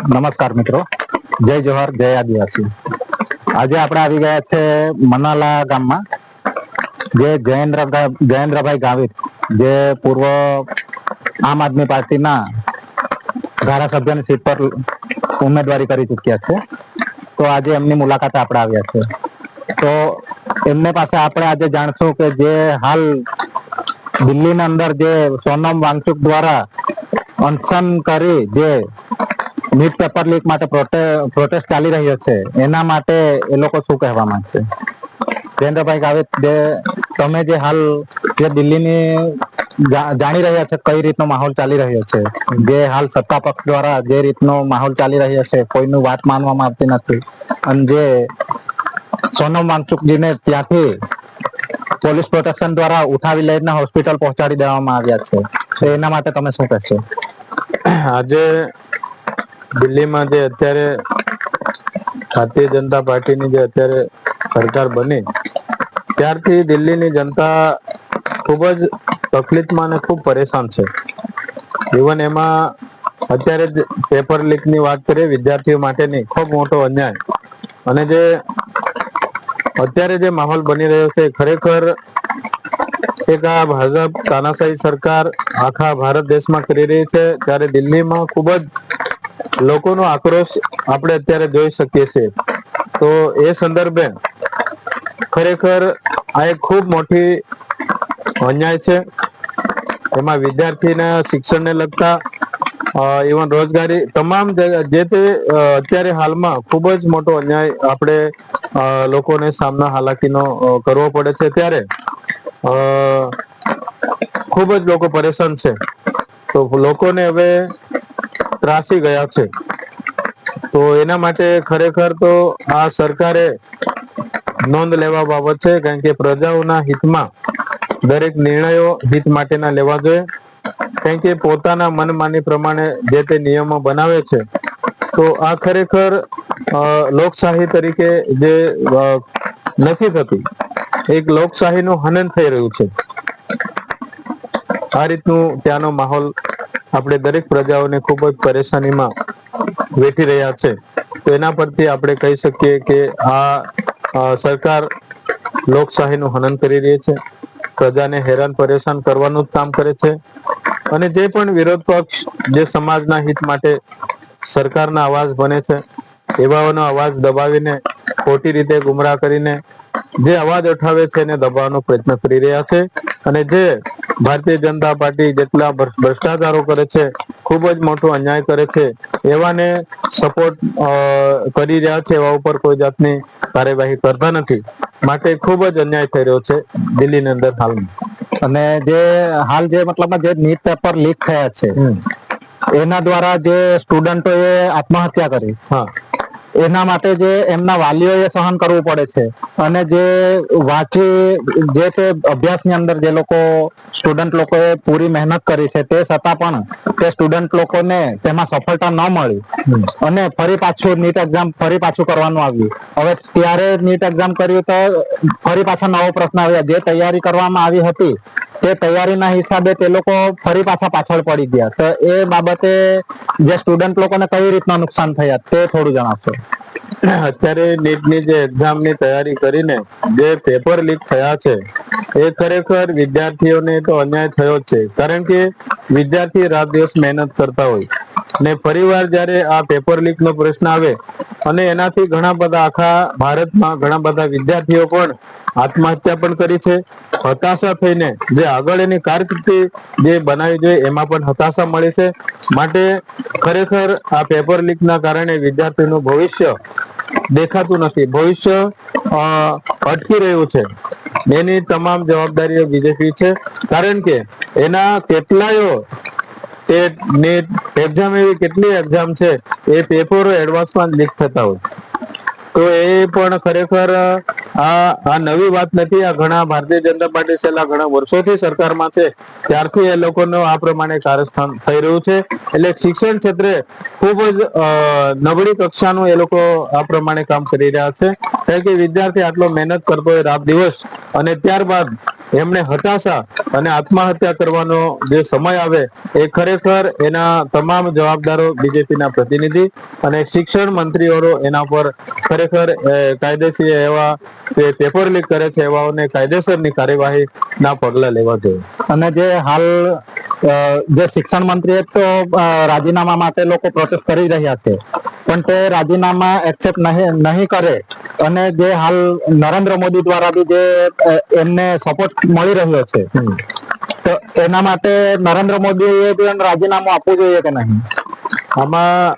નમસ્કાર મિત્રો, જય જોહાર, જય આદિવાસી. આજે આપણે આવી ગયા છે મનાલા ગામમાં, જે જયેન્દ્રભાઈ ગાવિત, જે પૂર્વ આમ આદમી પાર્ટીના ધારાસભ્યની સીટ પર ઉમેદવારી કરી ચૂક્યા છે. તો આજે એમની મુલાકાતે આપણે આવ્યા છે. તો એમને પાસે આપણે આજે જાણશું કે જે હાલ દિલ્હીની અંદર જે સોનમ વાંગચુક દ્વારા અનશન કરી જે નીટ પેપર લીક માટે પ્રોટેસ્ટ ચાલી રહ્યો છે, એના માટે એ લોકો શું કહેવા માંગશે? જયેન્દ્રભાઈ ગાવિત, જે તમે જે હાલ જે દિલ્હીની જાણી રહ્યા છે કઈ રીતનો માહોલ ચાલી રહ્યો છે, જે હાલ સત્તા પક્ષ દ્વારા જે રીતનો માહોલ ચાલી રહ્યો છે, કોઈનું વાત માનવામાં આવતી નથી, અને જે સોનમ વાંગચુકજીને ત્યાંથી પોલીસ પ્રોટેક્શન દ્વારા ઉઠાવી લઈને હોસ્પિટલ પહોંચાડી દેવામાં આવ્યા છે, તો એના માટે તમે શું કહેશો? આજે દિલ્હીમાં જે અત્યારે ભારતીય જનતા પાર્ટીની જે અત્યારે સરકાર બની ત્યારથી દિલ્હીની જનતા ખૂબ જ તકલીફમાં અને ખૂબ પરેશાન છે. ઇવન એમાં અત્યારે જ પેપર લીકની વાત કરીએ, વિદ્યાર્થીઓ માટેની ખૂબ મોટો અન્યાય, અને જે અત્યારે જે માહોલ બની રહ્યો છે ખરેખર એક આ ભાજપ તાનાશાહી સરકાર આખા ભારત દેશમાં કરી રહી છે, ત્યારે દિલ્હીમાં ખૂબ જ લોકોનો આક્રોશ આપણે અત્યારે જોઈ શકીએ છીએ. તો એ સંદર્ભે ખરેખર આ એક ખૂબ મોટી અન્યાય છે. એમાં વિદ્યાર્થીના શિક્ષણને લગતા ઇવન રોજગારી તમામ જે તે અત્યારે હાલમાં ખૂબ જ મોટો અન્યાય આપણે લોકોને સામના હાલાકીનો કરવો પડે છે, ત્યારે ખૂબ જ લોકો પરેશાન છે. તો લોકોને હવે ત્રાસી ગયા છે. તો એના માટે ખરેખર તો આ સરકારે નોંધ લેવા બાબત છે, કારણ કે પ્રજાઓના હિતમાં દરેક નિર્ણયો હિત માટેના લેવા જોઈએ, કારણ કે પોતાના મનમાની પ્રમાણે જે તે નિયમો બનાવે છે. તો આ ખરેખર લોકશાહી તરીકે જે નથી થતી, એક લોકશાહીનું હનન થઈ રહ્યું છે. આ રીતનું ત્યાંનો માહોલ આપણે દરેક પ્રજાઓને ખૂબ જ પરેશાનીમાં વેઠી રહ્યા છે. તો એના પરથી આપણે કહી શકીએ કે આ સરકાર લોકશાહીનું હનન કરી રહી છે, પ્રજાને હેરાન પરેશાન કરવાનું જ કામ કરે છે. અને જે પણ વિરોધ પક્ષ જે સમાજના હિત માટે સરકારના અવાજ બને છે, એવાઓનો અવાજ દબાવીને ખોટી રીતે ગુમરાહ કરીને જે અવાજ ઉઠાવે છે એને દબાવવાનો પ્રયત્ન કરી રહ્યા છે. અને જે ભારતીય જનતા પાર્ટી જેટલા ભ્રષ્ટાચારો કરે છે, ખૂબ જ મોટો અન્યાય કરે છે, એવાને સપોર્ટ કરી રહ્યા છે, એવા ઉપર કોઈ જાતની કાર્યવાહી કરતા નથી. માટે ખૂબ જ અન્યાય થઈ રહ્યો છે દિલ્હીની અંદર હાલમાં. અને જે હાલ જે મતલબ જે નીટ પેપર લીક થયા છે, એના દ્વારા જે સ્ટુડન્ટોએ આત્મહત્યા કરી, એના માટે જે એમના વાલીઓએ સહન કરવું પડે છે, અને જે વાંચી જે તે અભ્યાસની અંદર જે લોકો સ્ટુડન્ટ લોકોએ પૂરી મહેનત કરી છે, તે છતાં પણ તે સ્ટુડન્ટ લોકોને તેમાં સફળતા ન મળી, અને ફરી પાછું નીટ એક્ઝામ ફરી પાછું કરવાનું આવ્યું. હવે ત્યારે નીટ એક્ઝામ કર્યું તો ફરી પાછા નવો પ્રશ્ન આવ્યા, જે તૈયારી કરવામાં આવી હતી તે તૈયારીના હિસાબે તે લોકો ફરી પાછળ પડી ગયા. તો એ બાબતે જે સ્ટુડન્ટ લોકોને કઈ રીતના નુકસાન થયા તે થોડું જણાવશો? અત્યારે નીટની જે એક્ઝામની તૈયારી કરીને જે પેપર લીક થયા છે, એ ખરેખર વિદ્યાર્થીઓને તો અન્યાય થયો જ છે, કારણ કે વિદ્યાર્થી રાત દિવસ મહેનત કરતા હોય, ને ફરીવાર જ્યારે આ પેપર લીકનો પ્રશ્ન આવે, અને એનાથી ઘણા બધા આખા ભારતમાં ઘણા બધા વિદ્યાર્થીઓ પણ આત્મહત્યા પણ કરી છે. હતાશા થઈને જે આગળ એની કારકિર્દી જે બનાવી જોઈએ એમાં પણ હતાશા મળી છે. માટે ખરેખર આ પેપર લીકના કારણે વિદ્યાર્થીનું ભવિષ્ય દેખાતું નથી, ભવિષ્ય અટકી રહ્યું છે. એની તમામ જવાબદારીઓ બીજેપી છે, કારણ કે એના કેટલાય ટેટ નેટ એક્ઝામ એવી કેટલી એક્ઝામ છે, એ પેપરો એડવાન્સમાં લીક થતા હોય. તો એ પણ ખરેખર આ નવી વાત નથી. આ ઘણા ભારતીય જનતા પાર્ટી છેલ્લા ઘણા વર્ષોથી સરકારમાં છે, ત્યારથી એ લોકોનું આ પ્રમાણે કારસ્થાન થઈ રહ્યું છે. એટલે શિક્ષણ ક્ષેત્રે ખૂબ જ નબળી કક્ષાનું એ લોકો આ પ્રમાણે કામ કરી રહ્યા છે, કારણ કે વિદ્યાર્થી આટલો મહેનત કરતો હોય રાત દિવસ, અને ત્યારબાદ એમને હતાશા અને આત્મહત્યા કરવાનો જે સમય આવે એ ખરેખર એના તમામ જવાબદારો બીજેપીના પ્રતિનિધિ અને શિક્ષણ મંત્રીઓ એના પર ખરેખર કાયદેસર એવા પેપર લીક કરે છે એવાઓને કાયદેસરની કાર્યવાહી ના પગલા લેવા જોઈએ. અને જે હાલ જે શિક્ષણ મંત્રી તો રાજીનામા માટે લોકો પ્રોટેસ્ટ કરી રહ્યા છે, પણ તે રાજીનામા એક્સેપ્ટ નહીં કરે અને જે હાલ નરેન્દ્ર મોદી દ્વારા બી જે એમને સપોર્ટ મળી રહ્યો છે, તો એના માટે નરેન્દ્ર મોદીએ બી રાજીનામું આપવું જોઈએ કે નહીં? આમાં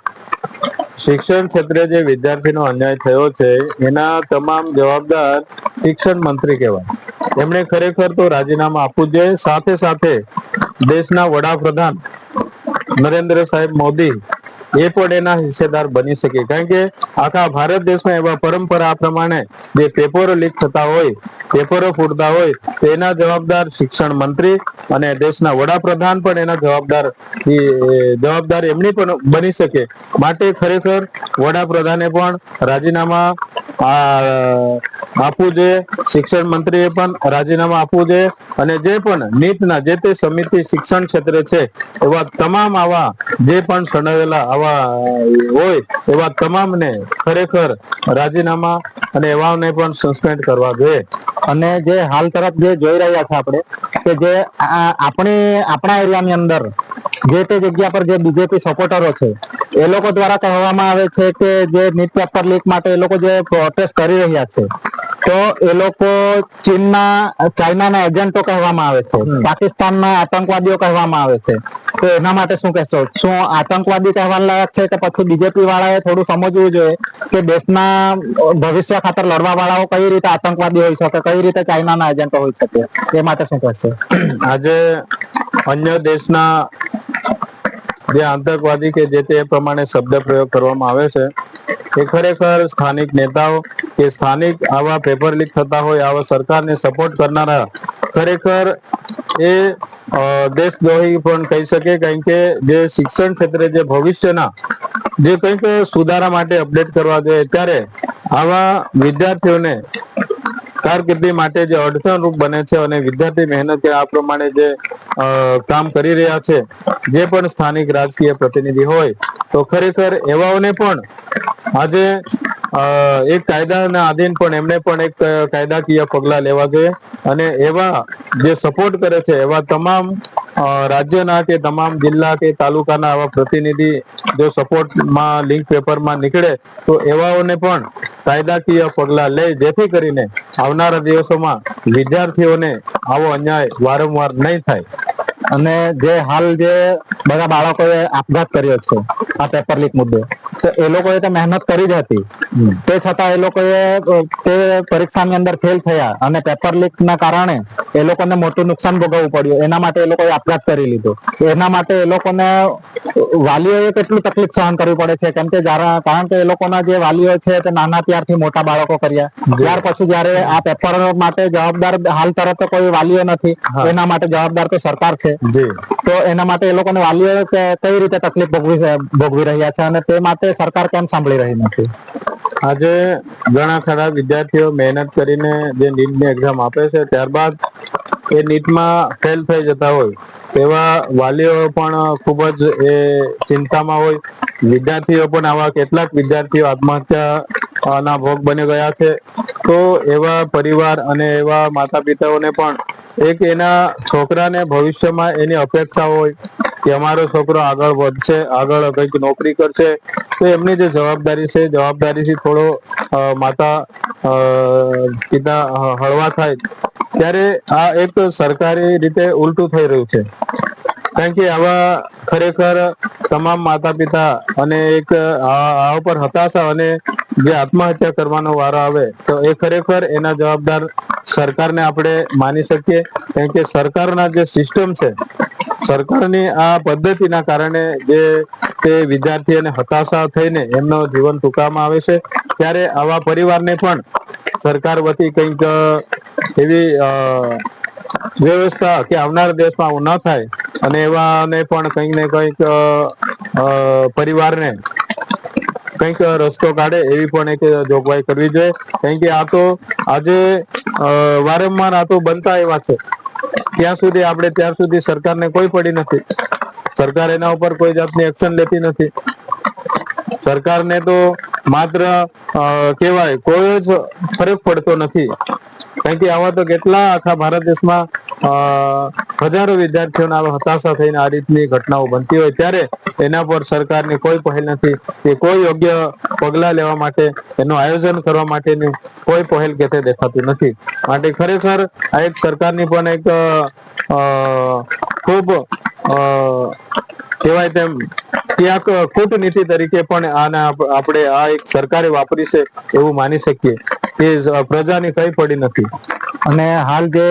શિક્ષણ ક્ષેત્રે જે વિદ્યાર્થીનો અન્યાય થયો છે એના તમામ જવાબદાર શિક્ષણ મંત્રી કહેવાય. એમણે ખરેખર તો રાજીનામું આપવું જોઈએ. સાથે સાથે દેશના વડાપ્રધાન નરેન્દ્ર સાહેબ મોદી એ પણ એના હિસ્સેદાર બની શકે, કારણ કે આખા ભારત દેશમાં એવા પરંપરા પ્રમાણે જે પેપરો લીક થતા હોય, પેપરો ફૂટતા હોય, એના જવાબદાર શિક્ષણ મંત્રી અને દેશના વડાપ્રધાન પણ એના જવાબદાર એમની પણ બની શકે. માટે ખરેખર વડાપ્રધાને પણ રાજીનામા આપવું જોઈએ, શિક્ષણ મંત્રીએ પણ રાજીનામા આપવું જોઈએ અને જે પણ નીટના જે તે સમિતિ શિક્ષણ ક્ષેત્રે છે એવા તમામ આવા જે પણ સડાવેલા આવા હોય એવા તમામને ખરેખર રાજીનામા અને એવાને પણ સસ્પેન્ડ કરવા જોઈએ. અને જે હાલ તરફ જે જોઈ રહ્યા છે આપણે કે જે આપણા એરિયાની અંદર જે તે જગ્યા પર જે બીજેપી સપોર્ટરો છે એ લોકો દ્વારા કહેવામાં આવે છે કે જે નીટ પેપર લીક માટે એ લોકો જે પ્રોટેસ્ટ કરી રહ્યા છે, તો એ લોકો ચાઇનાના એજન્ટો કહેવામાં આવે છે, પાકિસ્તાનના આતંકવાદીઓ કહેવામાં આવે છે. તો એના માટે શું કહેશો? શું આતંકવાદી કહેવા લાયક છે કે પછી બીજેપી વાળાએ થોડું સમજવું જોઈએ કે દેશના ભવિષ્ય ખાતર લડવા વાળાઓ કઈ રીતે આતંકવાદી હોઈ શકે, કઈ રીતે ચાઇનાના એજન્ટો હોઈ શકે? એ માટે શું કહેશો? આજે અન્ય દેશના જે આતંકવાદી કે જે તે પ્રમાણે શબ્દ પ્રયોગ કરવામાં આવે છે એ ખરેખર સ્થાનિક નેતાઓ કે સ્થાનિક આવા પેપર લીક થતા હોય આવા સરકારને સપોર્ટ કરનારા ખરેખર એ દેશદ્રોહી પણ કહી શકે, કારણ કે જે શિક્ષણ ક્ષેત્રે જે ભવિષ્યના જે કંઈક સુધારા માટે અપડેટ કરવા જોઈએ ત્યારે આવા વિદ્યાર્થીઓને કારકિર્દી માટે જે અડચણરૂપ બને છે અને વિદ્યાર્થી મહેનત આ પ્રમાણે જે કામ કરી રહ્યા છે, જે પણ સ્થાનિક રાજકીય પ્રતિનિધિ હોય તો ખરેખર એવાઓને પણ આજે એક કાયદાના આધીન પણ એમને પણ એક કાયદાકીય પગલા લેવા જોઈએ અને એવા જે સપોર્ટ કરે છે એવા તમામ રાજ્યના કે તમામ જિલ્લા કે તાલુકાના આવા પ્રતિનિધિ જો સપોર્ટમાં લિંક પેપરમાં નીકળે તો એવાઓને પણ કાયદાકીય પગલા લે, જેથી કરીને આવનારા દિવસોમાં વિદ્યાર્થીઓને આવો અન્યાય વારંવાર નહીં થાય. અને જે હાલ જે બધા બાળકોએ આપઘાત કર્યો છે આ પેપર લીક મુદ્દે, તો એ લોકોએ તો મહેનત કરી જ હતી, તે છતાં એ લોકોએ તે પરીક્ષાની અંદર ફેલ થયા અને પેપર લીક ના કારણે એ લોકોને મોટું નુકસાન ભોગવવું પડ્યું. એના માટે એ લોકોએ આપઘાત કરી લીધો. એના માટે એ લોકોને વાલીઓએ કેટલી તકલીફ સહન કરવી પડે છે, કેમ કે કારણ કે એ લોકોના જે વાલીઓ છે તે નાના ત્યારથી મોટા બાળકો કર્યા, ત્યાર પછી જયારે આ પેપર માટે જવાબદાર હાલ તરત કોઈ વાલીઓ નથી, એના માટે જવાબદાર તો સરકાર છે. તો એના માટે એ લોકોને વાલીઓ કઈ રીતે તકલીફ ભોગવી રહ્યા છે અને તે માટે સરકાર કેમ સાંભળી રહી નથી? આજે ઘણા ખરા વિદ્યાર્થીઓ મહેનત કરીને જે નીટની એક્ઝામ આપે છે ત્યારબાદ એ નીટમાં ફેલ થઈ જતા હોય એવા વાલીઓ પણ ખૂબ જ એ ચિંતામાં હોય. વિદ્યાર્થીઓ પણ આવા કેટલાક વિદ્યાર્થીઓ આત્મહત્યા ના ભોગ બની ગયા છે. તો એવા પરિવાર અને એવા માતા પિતાઓને પણ એક એના છોકરાને ભવિષ્યમાં એની અપેક્ષા હોય કે અમારો છોકરો આગળ વધશે, આગળ કંઈક નોકરી કરશે, તો એમની જે જવાબદારી છે જવાબદારીથી થોડો માતા પિતા હળવા થાય. ત્યારે આ એક સરકારી રીતે ઉલટું થઈ રહ્યું છે, કારણ કે આવા ખરેખર તમામ માતા પિતા અને એક આ ઉપર હતાશા અને જે આત્મહત્યા કરવાનો વારો આવે તો એ ખરેખર એના જવાબદાર સરકારને આપણે માની શકીએ, કારણ કે સરકારના જે સિસ્ટમ છે, સરકારની આ પદ્ધતિના કારણે જે તે વિદ્યાર્થીઓને હતાશા થઈને એમનો જીવન ટૂંકાવવામાં આવે છે. ત્યારે આવા પરિવારને પણ સરકાર વતી કંઈક એવી વ્યવસ્થા કે આવનારા દેશમાં આવું ન થાય અને એવાને પણ કંઈક ને કંઈક પરિવારને કંઈક રસ્તો કાઢે એવી પણ એક જોગવાઈ કરવી જોઈએ, કારણ કે આ તો આજે વારંવાર આ તો બનતા આવ્યા છે. ત્યાં સુધી સરકારને કોઈ પડી નથી. સરકાર એના ઉપર કોઈ જાતની એક્શન લેતી નથી. સરકારને તો માત્ર કહેવાય કોઈ જ ફરક પડતો નથી. કારણ કે આવા તો કેટલા આખા ભારત દેશમાં હજારો વિદ્યાર્થીઓને હતાશા થઈને આ રીતની ઘટનાઓ બનતી હોય ત્યારે એના પર સરકારની કોઈ પહેલ નથી કે કોઈ યોગ્ય પગલા લેવા માટે એનું આયોજન કરવા માટેની કોઈ પહેલ કે તે દેખાતું નથી. માટે ખરેખર આ એક સરકારની પણ એક ખૂબ કહેવાય તેમ ક્યાંક કૂટનીતિ તરીકે પણ આને આપણે આ એક સરકારે વાપરી છે એવું માની શકીએ કે પ્રજાની કઈ પડી નથી. અને હાલ જે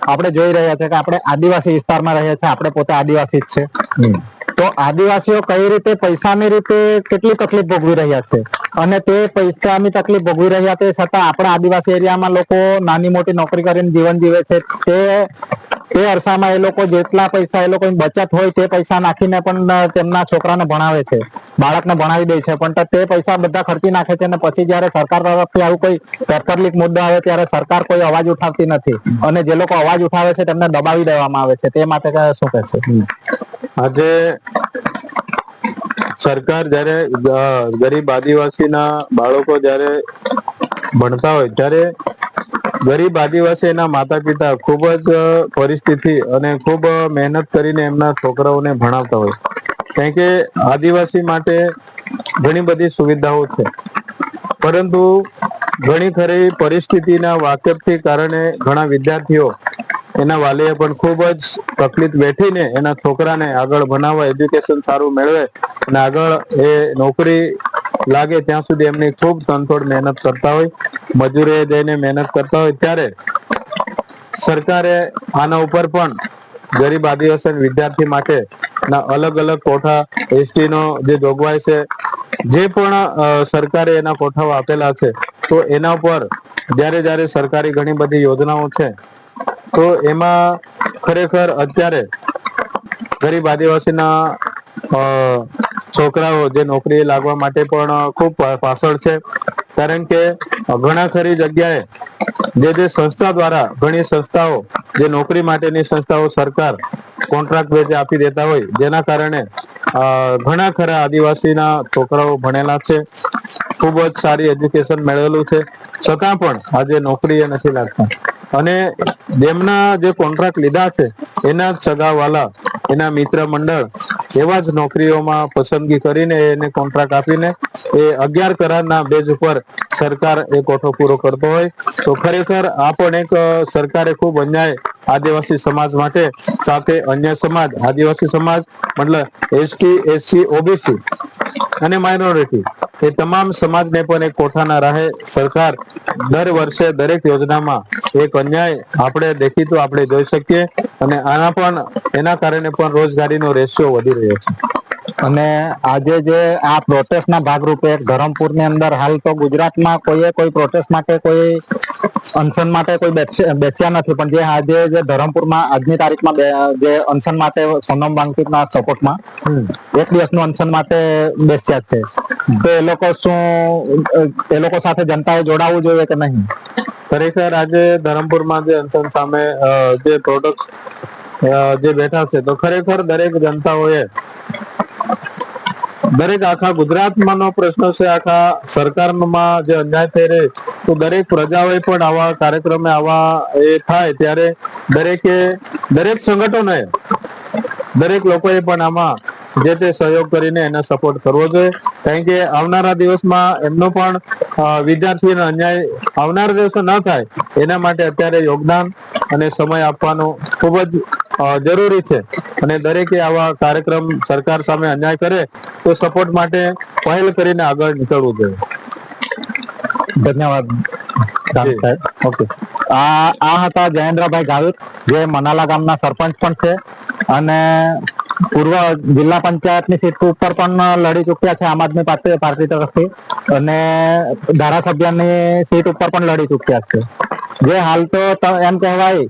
આપણે જોઈ રહ્યા છે કે આપણે આદિવાસી વિસ્તારમાં રહીએ છીએ, આપણે પોતે આદિવાસી જ છે, તો આદિવાસીઓ કઈ રીતે પૈસાની રીતે કેટલી તકલીફ ભોગવી રહ્યા છે અને તે પૈસાની તકલીફ ભોગવી રહ્યા તે છતાં આપણા આદિવાસી એરિયામાં લોકો નાની મોટી નોકરી કરીને જીવન જીવે છે. તે અરસામાં એ લોકો જેટલા પૈસા એ લોકોની બચત હોય તે પૈસા નાખીને પણ તેમના છોકરાને ભણાવે છે, બાળકને ભણાવી દે છે, પણ તે પૈસા બધા ખર્ચી નાખે છે અને પછી જયારે સરકાર તરફથી આવું કોઈ પેપર લીક મુદ્દો આવે ત્યારે સરકાર કોઈ અવાજ ઉઠાવતી નથી અને જે લોકો અવાજ ઉઠાવે છે તેમને દબાવી દેવામાં આવે છે. તે માટે શું કહેશે? આજે સરકાર જયારે ગરીબ આદિવાસીના બાળકો જયારે ભણતા હોય ત્યારે ગરીબ આદિવાસી એના માતા પિતા ખૂબ જ પરિસ્થિતિ અને ખૂબ મહેનત કરીને એમના છોકરાઓને ભણાવતા હોય. કારણ કે આદિવાસી માટે ઘણી બધી સુવિધાઓ છે, પરંતુ ઘણી ખરી પરિસ્થિતિના વાકેફથી કારણે ઘણા વિદ્યાર્થીઓ એના વાલીએ પણ ખૂબ જ તકલીફ વેઠીને એના છોકરાને આગળ ભણાવવા, એજ્યુકેશન સારું મેળવે અને આગળ એ નોકરી લાગે ત્યાં સુધી એમની ખૂબ તનતોડ મહેનત કરતા હોય, મજૂરીએ જઈને મહેનત કરતા હોય ત્યારે સરકારે આના ઉપર પણ ગરીબ આદિવાસી વિદ્યાર્થી માટે અલગ અલગ કોઠા એસટી નો જે જોગવાઈ છે, જે પણ સરકારે એના કોઠાઓ આપેલા છે, તો એના ઉપર જ્યારે સરકારી ઘણી બધી યોજનાઓ છે તો એમાં ખરેખર અત્યારે ગરીબ આદિવાસીના છોકરાઓ જે નોકરી લાગવા માટે પણ ખૂબ પાછળ છે. કારણ કે ઘણા ખરી જગ્યાએ જે સંસ્થા દ્વારા ઘણી સંસ્થાઓ જે નોકરી માટેની સંસ્થાઓ સરકાર કોન્ટ્રાક્ટ બેઝે આપી દેતા હોય, જેના કારણે ઘણા ખરા આદિવાસીના છોકરાઓ ભણેલા છે, ખૂબ જ સારી એજ્યુકેશન મેળવેલું છે, છતાં પણ આજે નોકરી એ નથી લાગતા અને જેમના જે કોન્ટ્રાક્ટ લીધા છે એના જ સગાવાલા, એના મિત્ર મંડળ એવા જ નોકરીઓમાં પસંદગી કરીને એને કોન્ટ્રાક્ટ આપીને એ 11 કરારના બેઝ ઉપર સરકાર એ કોઠો પૂરો કરતો હોય તો ખરેખર આ પણ એક સરકારે ખૂબ અન્યાય આદિવાસી સમાજ માટે, સાથે અન્ય સમાજ આદિવાસી સમાજ મતલબ એસટી, એસસી, ઓબીસી અને માઇનોરિટી એ તમામ સમાજને પણ એક કોઠાના રાહે સરકાર દર વર્ષે દરેક યોજનામાં એક અન્યાય આપણે દેખીતું આપણે જોઈ શકીએ અને એના કારણે પણ રોજગારીનો રેશિયો વધી રહ્યો છે. અને આજે જે આ પ્રોટેસ્ટના ભાગરૂપે ધરમપુરની અંદર હાલ તો ગુજરાતમાં કોઈ પ્રોટેસ્ટ માટે કોઈ અનશન માટે કોઈ બેસ્યા નથી, પણ જે આજે જે ધરમપુરમાં આજની તારીખમાં જે અનશન માટે સોનમ વાંગચુકના સપોર્ટમાં એક દિવસનું અનશન માટે બેસ્યા છે, તો એ લોકો સાથે જનતાએ જોડાવવું જોઈએ કે નહીં? ખરેખર આજે ધરમપુરમાં જે અનશન સામે જે પ્રોડક્ટ જે બેઠા છે, તો ખરેખર દરેક જનતાઓએ દરેક આખા ગુજરાતમાં નો પ્રશ્ન છે, આખા સરકારમાં જે અન્યાય થઈ રહી તો દરેક પ્રજાઓએ પણ આવા કાર્યક્રમે આવા એ થાય ત્યારે દરેક સંગઠનોએ દરેક લોકોએ પણ આમાં જે તે સહયોગ કરીને એને સપોર્ટ કરવો જોઈએ. કારણ કે આવનારા દિવસમાં એમનો પણ વિદ્યાર્થીઓનો અન્યાય આવનારા દિવસો ન થાય એના માટે અત્યારે યોગદાન અને સમય આપવાનો ખૂબ જ જરૂરી છે અને દરેકે આવા કાર્યક્રમ સરકાર સામે અન્યાય કરે તો સપોર્ટ માટે પહેલ કરીને આગળ નીકળવું જોઈએ. ધન્યવાદ સાહેબ. ઓકે, આ હતા જયેન્દ્રભાઈ ગાવિત, જે મનાલા ગામના સરપંચ પણ છે અને પૂર્વ જિલ્લા પંચાયતની સીટ ઉપર પણ લડી ચૂક્યા છે આમ આદમી પાર્ટી તરફથી અને ધારાસભ્યની સીટ ઉપર પણ લડી ચૂક્યા છે. જે હાલ તો એમ કહેવાય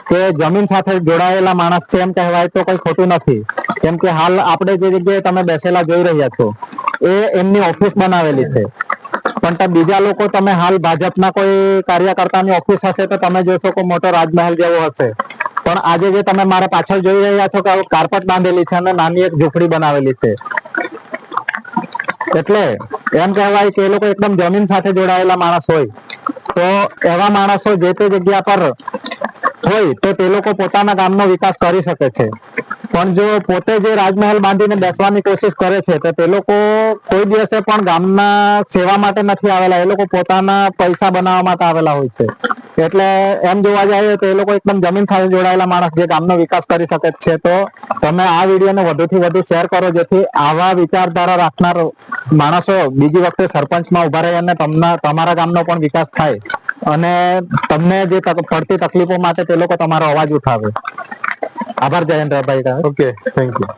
કે જમીન સાથે જોડાયેલા માણસ છે એમ કહેવાય તો કઈ ખોટું નથી, કેમ કે હાલ આપણે જે જગ્યાએ તમે બેસેલા જોઈ રહ્યા છો એ એમની ઓફિસ બનાવેલી છે. પણ બીજા લોકો તમે હાલ ભાજપના કોઈ કાર્યકર્તાની ઓફિસ હશે તો તમે જોશો કે મોટો રાજમહેલ જેવો હશે, પણ આજે જે તમે મારા પાછળ જોઈ રહ્યા છો કે કાર્પેટ બાંધેલી છે અને નાની એક ઝૂંપડી બનાવેલી છે. એટલે એમ કહેવાય કે એ લોકો એકદમ જમીન સાથે જોડાયેલા માણસ હોય, તો એવા માણસો જે તે જગ્યા પર હોય તો તે લોકો પોતાના ગામનો વિકાસ કરી શકે છે. પણ જો પોતે જે રાજમહેલ બાંધીને બેસવાની કોશિશ કરે છે તો તે લોકો કોઈ દિવસે પણ ગામના સેવા માટે નથી આવેલા, એ લોકો પોતાના પૈસા બનાવવા માટે આવેલા હોય છે. એટલે એમ જોવા જઈએ તો એ લોકો એકદમ જમીન સાથે જોડાયેલા માણસ જે ગામનો વિકાસ કરી શકે છે. તો તમે આ વિડીયોને વધુથી વધુ શેર કરો, જેથી આવા વિચારધારા રાખનાર માણસો બીજી વખતે સરપંચમાં ઉભા રહે અને તમારા ગામનો પણ વિકાસ થાય અને તમને જે પડતી તકલીફો માટે તે લોકો તમારો અવાજ ઉઠાવે. આભાર જયેન્દ્રભાઈ. Okay, thank you.